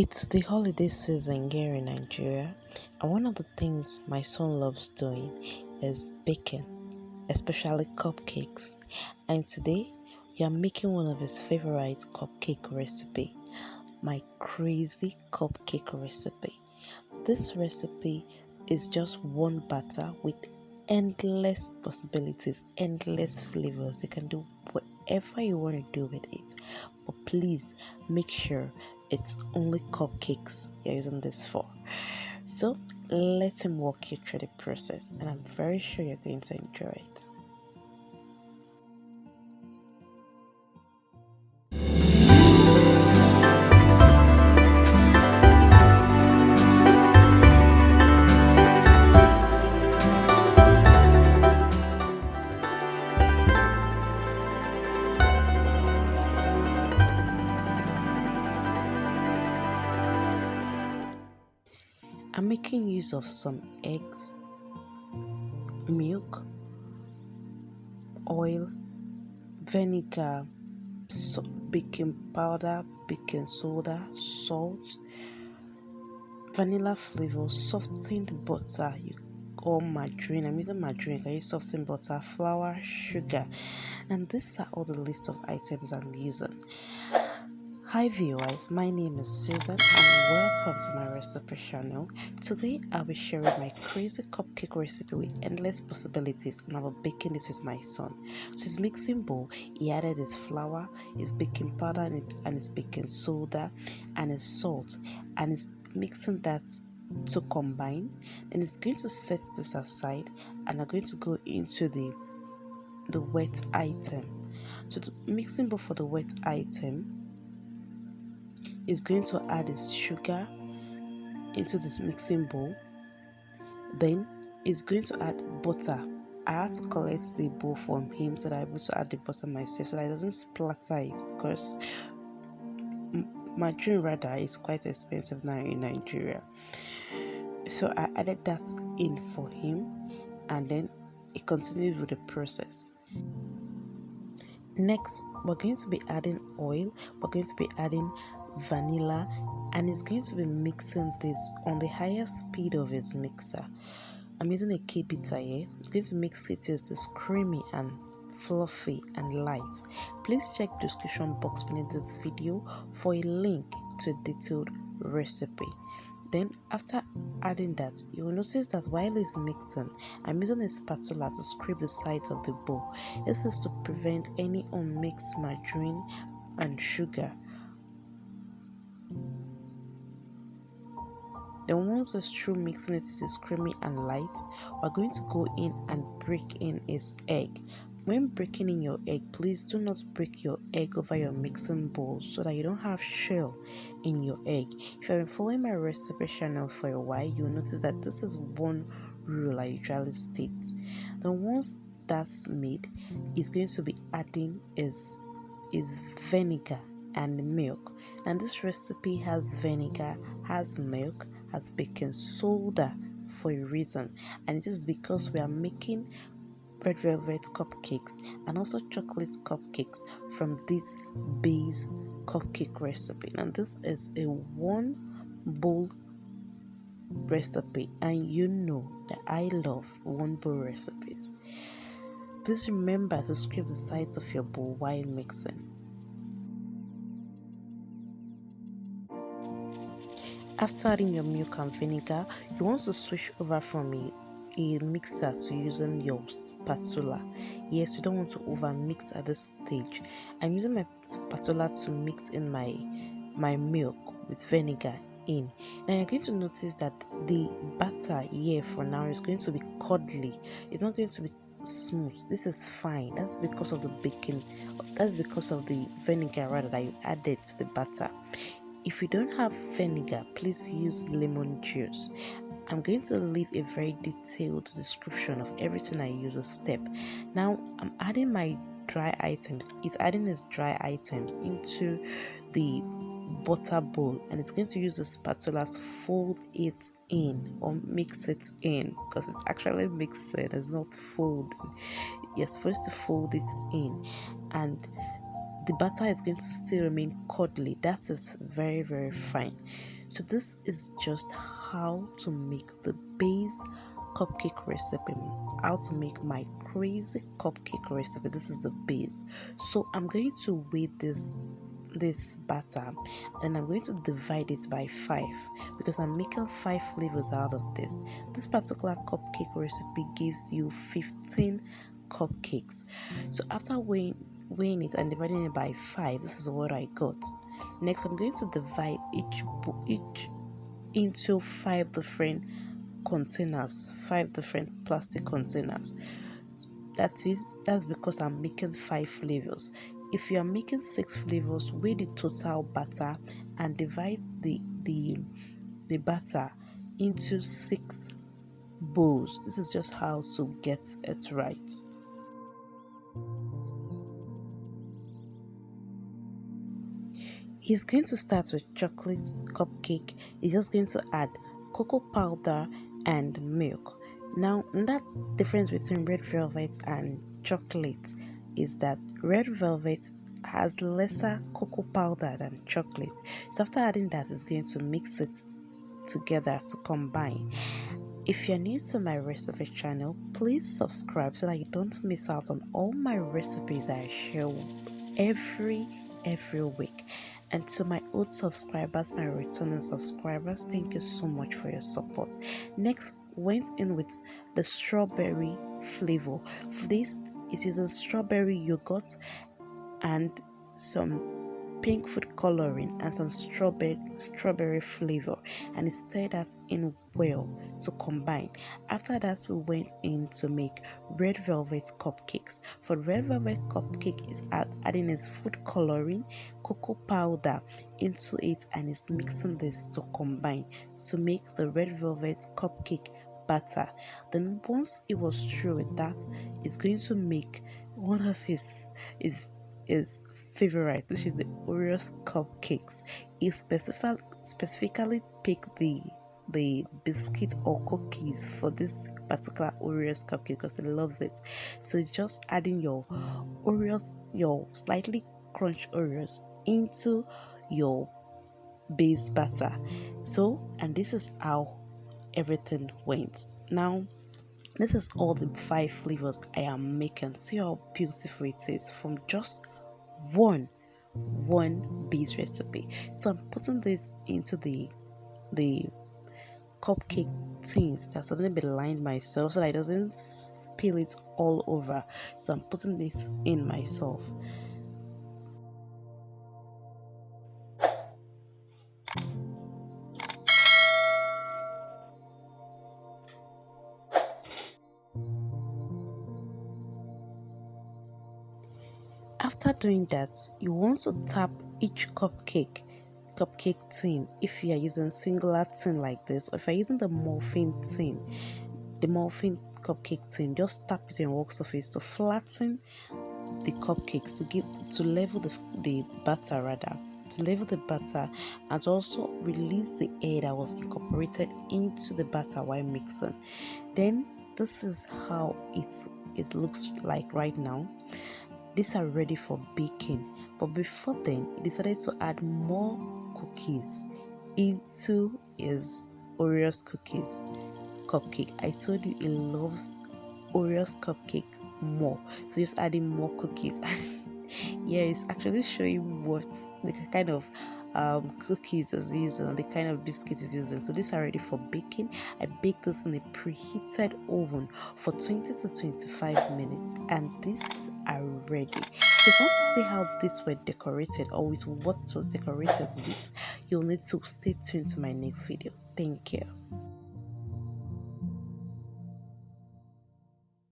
It's the holiday season here in Nigeria, and one of the things my son loves doing is baking, especially cupcakes. And today, we are making one of his favorite cupcake recipe, my Crazy Cupcake Recipe. This recipe is just one batter with endless possibilities, endless flavors. You can do whatever you want to do with it, but please make sure it's only cupcakes you're using this for. So let him walk you through the process, and I'm very sure you're going to enjoy it. I'm making use of some eggs, milk, oil, vinegar, baking powder, baking soda, salt, vanilla flavor, softened butter, or margarine. I'm using margarine. You can use softened butter, flour, sugar, and these are all the list of items I'm using. Hi viewers, my name is Susan and welcome to my recipe channel. Today I'll be sharing my crazy cupcake recipe with endless possibilities, and I'll be baking this with my son. So his mixing bowl, he added his flour, his baking powder and his baking soda and his salt, and he's mixing that to combine. Then he's going to set this aside, and I'm going to go into the wet item. So the mixing bowl for the wet item is going to add his sugar into this mixing bowl. Then is going to add butter. I had to collect the bowl from him so that I'm able to add the butter myself so that it doesn't splatter it, because margarine rather is quite expensive now in Nigeria. So I added that in for him, and then he continued with the process. Next, we're going to be adding oil, we're going to be adding vanilla, and it's going to be mixing this on the higher speed of his mixer. I'm using a K-Bitter here. It's going to mix it till it's creamy and fluffy and light. Please check the description box beneath this video for a link to a detailed recipe. Then after adding that, you will notice that while it's mixing, I'm using a spatula to scrape the sides of the bowl. This is to prevent any unmixed margarine and sugar. Then once it's through mixing it is creamy and light, we're going to go in and break in his egg. When breaking in your egg, please do not break your egg over your mixing bowl so that you don't have shell in your egg. If you've been following my recipe channel for a while, you'll notice that this is one rule I usually state. Then once that's made, it's going to be adding is vinegar and milk. And this recipe has vinegar, has milk, has baking soda for a reason, and it is because we are making Redvelvet cupcakes and also chocolate cupcakes from this base cupcake recipe. And this is a one bowl recipe, and you know that I love one bowl recipes. Please remember to scrape the sides of your bowl while mixing. After adding your milk and vinegar, you want to switch over from a mixer to using your spatula. Yes, you don't want to over mix at this stage. I'm using my spatula to mix in my milk with vinegar in. Now you're going to notice that the batter here for now is going to be cuddly. It's not going to be smooth. This is fine. That's because of the baking. That's because of the vinegar rather that you added to the batter. If you don't have vinegar, please use lemon juice. I'm going to leave a very detailed description of everything I use a step. Now I'm adding my dry items. It's adding its dry items into the butter bowl, and it's going to use a spatula to fold it in or mix it in, because it's actually mixing, it's not folding. You're supposed to fold it in, and the batter is going to still remain cuddly. That is very, very fine. So this is just how to make the base cupcake recipe, how to make my crazy cupcake recipe. This is the base. So I'm going to weigh this batter, and I'm going to divide it by 5 because I'm making 5 flavors out of this. This particular cupcake recipe gives you 15 cupcakes. So after weighing it and dividing it by 5, this is what I got. Next, I'm going to divide each into 5 different containers, 5 different plastic containers. That's because I'm making 5 flavors. If you are making 6 flavors, weigh the total batter and divide the batter into 6 bowls. This is just how to get it right. He's going to start with chocolate cupcake. He's just going to add cocoa powder and milk. Now, that difference between red velvet and chocolate is that red velvet has lesser cocoa powder than chocolate. So after adding that, it's going to mix it together to combine. If you're new to my recipe channel, please subscribe so that you don't miss out on all my recipes I share every week. And to my old subscribers, my returning subscribers, thank you so much for your support. Next, went in with the strawberry flavor. For this, it is a strawberry yogurt and some pink food coloring and some strawberry flavor, and it stirred that in well to combine. After that, we went in to make red velvet cupcakes. For red velvet cupcake is adding its food coloring, cocoa powder into it, and is mixing this to combine to make the red velvet cupcake batter. Then once it was through with that, it's going to make one of his favorite, which is the Oreos cupcakes. He specifically picked the biscuit or cookies for this particular Oreos cupcake because he loves it. So it's just adding your Oreos, your slightly crunched Oreos into your base batter. So, and this is how everything went. Now, this is all the 5 flavors I am making. See how beautiful it is from just one base recipe. So I'm putting this into the cupcake tins that's going to be lined myself so that it doesn't spill it all over. So I'm putting this in myself. After doing that, you want to tap each cupcake tin if you are using singular tin like this, or if you're using the muffin cupcake tin, just tap it on your work surface to flatten the cupcakes, to level the batter rather, to level the batter, and also release the air that was incorporated into the batter while mixing. Then this is how it looks like right now. These are ready for baking, but before then, he decided to add more cookies into his Oreos cupcake. I told you he loves Oreos cupcake more, so just adding more cookies. Yeah, it's actually showing what the kind of cookies is using, the kind of biscuit is using. So these are ready for baking. I baked this in a preheated oven for 20 to 25 minutes, and these are ready. So if you want to see how these were decorated or with what it was decorated with, you'll need to stay tuned to my next video. Thank you.